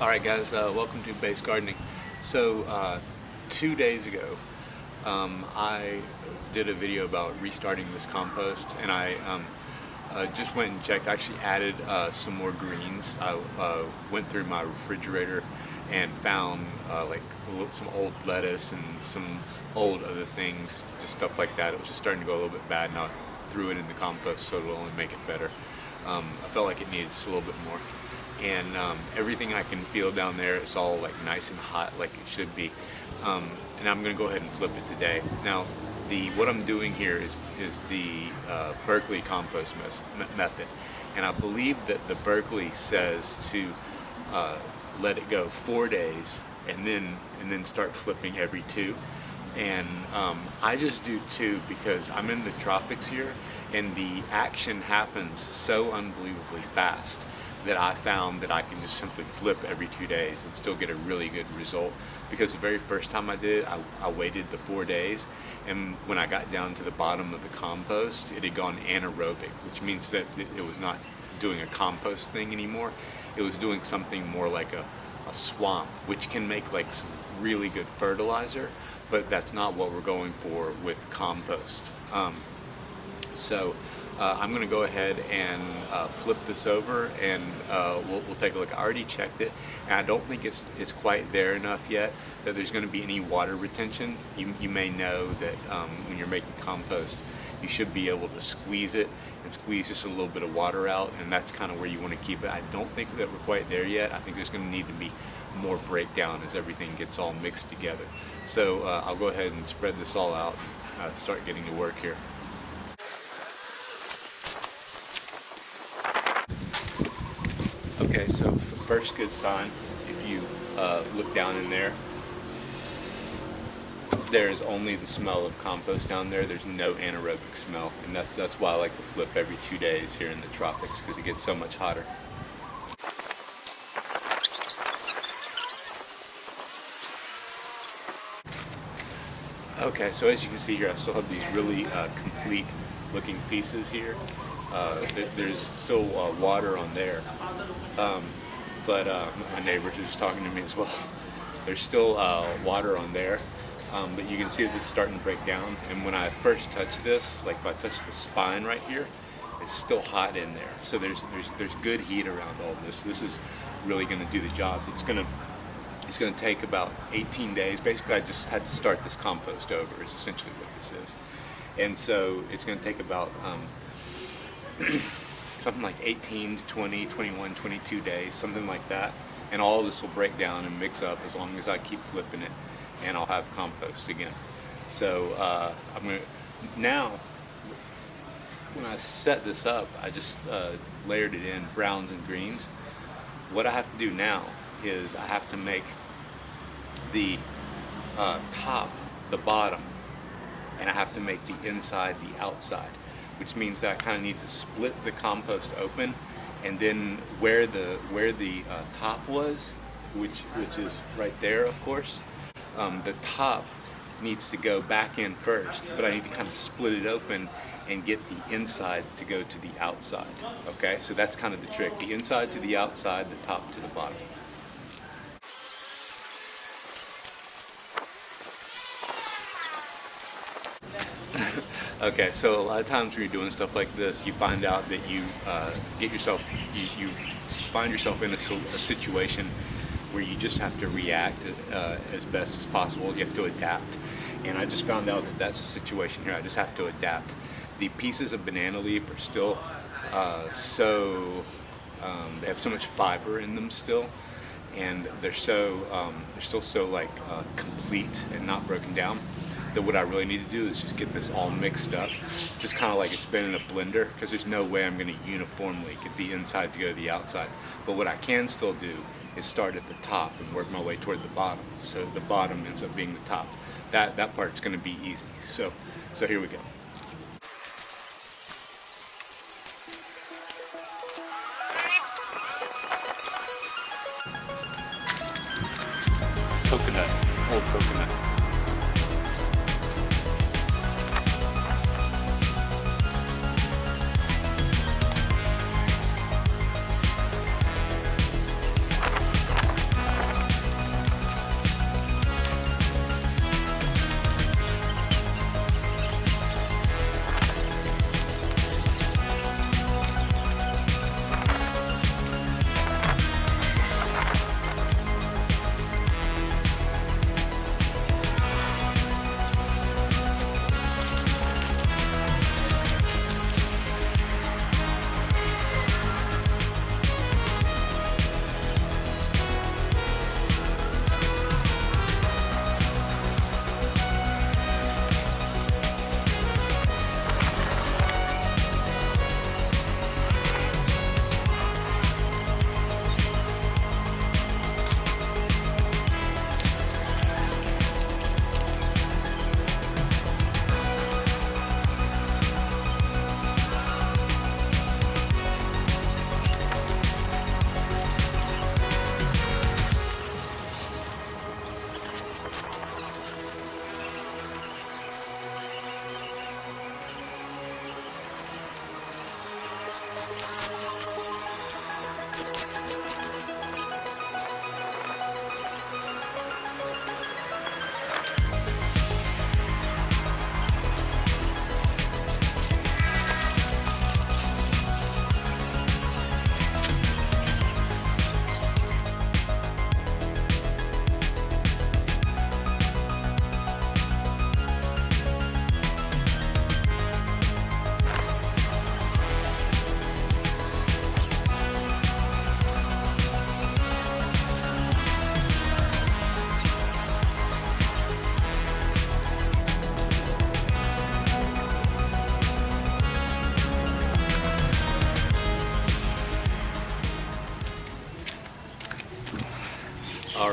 Alright guys, welcome to Base Gardening. So 2 days ago I did a video about restarting this compost, and I just went and checked. I actually added some more greens. I went through my refrigerator and found some old lettuce and some old other things, just stuff like that. It was just starting to go a little bit bad, and I threw it in the compost so it'll only make it better. I felt like it needed just a little bit more. And everything I can feel down there, it's all like nice and hot like it should be. And I'm gonna go ahead and flip it today. Now, what I'm doing here is the Berkeley compost method. And I believe that the Berkeley says to let it go 4 days and then start flipping every 2. And I just do 2 because I'm in the tropics here, and the action happens so unbelievably fast that I found that I can just simply flip every 2 days and still get a really good result. Because the very first time I did it, I waited the 4 days, and when I got down to the bottom of the compost, it had gone anaerobic, which means that it was not doing a compost thing anymore. It was doing something more like a swamp, which can make like some really good fertilizer, but that's not what we're going for with compost. So I'm going to go ahead and flip this over, and we'll take a look. I already checked it, and I don't think it's quite there enough yet that there's going to be any water retention. You may know that when you're making compost, you should be able to squeeze it and squeeze just a little bit of water out, and that's kind of where you want to keep it. I don't think that we're quite there yet. I think there's going to need to be more breakdown as everything gets all mixed together. So I'll go ahead and spread this all out and start getting to work here. Okay, so first good sign, if you look down in there, there's only the smell of compost down there. There's no anaerobic smell, and that's why I like to flip every 2 days here in the tropics, because it gets so much hotter. Okay, so as you can see here, I still have these really complete looking pieces here. There's still water on there, but my neighbors are just talking to me as well. There's still water on there, but you can see that this is starting to break down. And when I first touch this, like if I touch the spine right here, it's still hot in there. So there's good heat around all this. This is really going to do the job. It's going to take about 18 days. Basically, I just had to start this compost over, is essentially what this is. And so it's going to take about something like 18 to 20, 21, 22 days, something like that. And all of this will break down and mix up as long as I keep flipping it, and I'll have compost again. So I'm going to, now, when I set this up, I just layered it in browns and greens. What I have to do now is I have to make the top the bottom, and I have to make the inside the outside, which means that I kind of need to split the compost open, and then where the top was, which is right there, of course, the top needs to go back in first, but I need to kind of split it open and get the inside to go to the outside. Okay, so that's kind of the trick: the inside to the outside, the top to the bottom. Okay, so a lot of times when you're doing stuff like this, you find out that you find yourself in a situation where you just have to react as best as possible. You have to adapt, and I just found out that that's the situation here. I just have to adapt. The pieces of banana leaf are still they have so much fiber in them still, and they're still so like complete and not broken down, that what I really need to do is just get this all mixed up, just kind of like it's been in a blender, because there's no way I'm going to uniformly get the inside to go to the outside. But what I can still do is start at the top and work my way toward the bottom, so the bottom ends up being the top. That part's going to be easy. So here we go. Coconut, old coconut.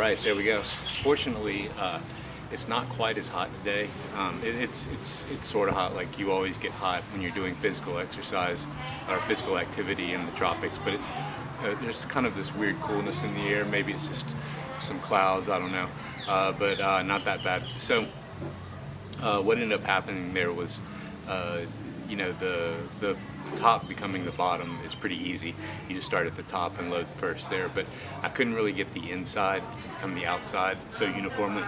right, there we go. Fortunately, it's not quite as hot today. It's sort of hot, like you always get hot when you're doing physical exercise or physical activity in the tropics, but it's there's kind of this weird coolness in the air. Maybe it's just some clouds, I don't know, but not that bad. So what ended up happening there was, you know, the top becoming the bottom is pretty easy. You just start at the top and load first there, but I couldn't really get the inside to become the outside so uniformly,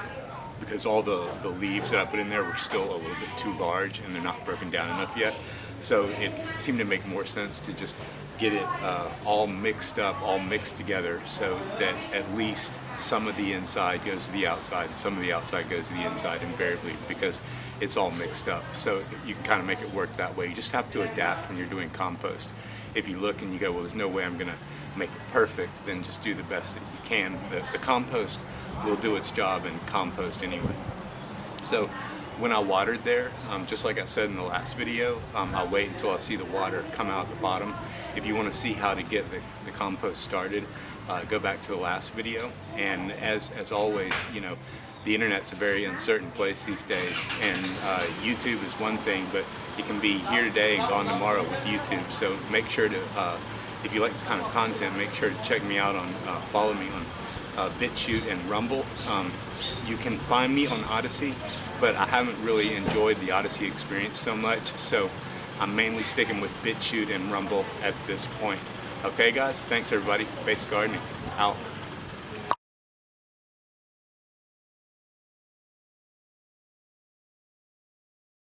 because all the leaves that I put in there were still a little bit too large and they're not broken down enough yet. So it seemed to make more sense to just get it all mixed up, all mixed together, so that at least some of the inside goes to the outside and some of the outside goes to the inside invariably, because it's all mixed up. So you can kind of make it work that way. You just have to adapt when you're doing compost. If you look and you go, well, there's no way I'm gonna make it perfect, then just do the best that you can. The compost will do its job in compost anyway. So when I watered there, just like I said in the last video, I'll wait until I see the water come out the bottom. If you want to see how to get the compost started, go back to the last video. And as always, you know, the internet's a very uncertain place these days, and YouTube is one thing, but it can be here today and gone tomorrow with YouTube. So make sure to, if you like this kind of content, make sure to check me out on, follow me on BitChute and Rumble. You can find me on Odyssey, but I haven't really enjoyed the Odyssey experience so much, so I'm mainly sticking with BitChute and Rumble at this point. Okay guys, thanks everybody. Base Gardening, out.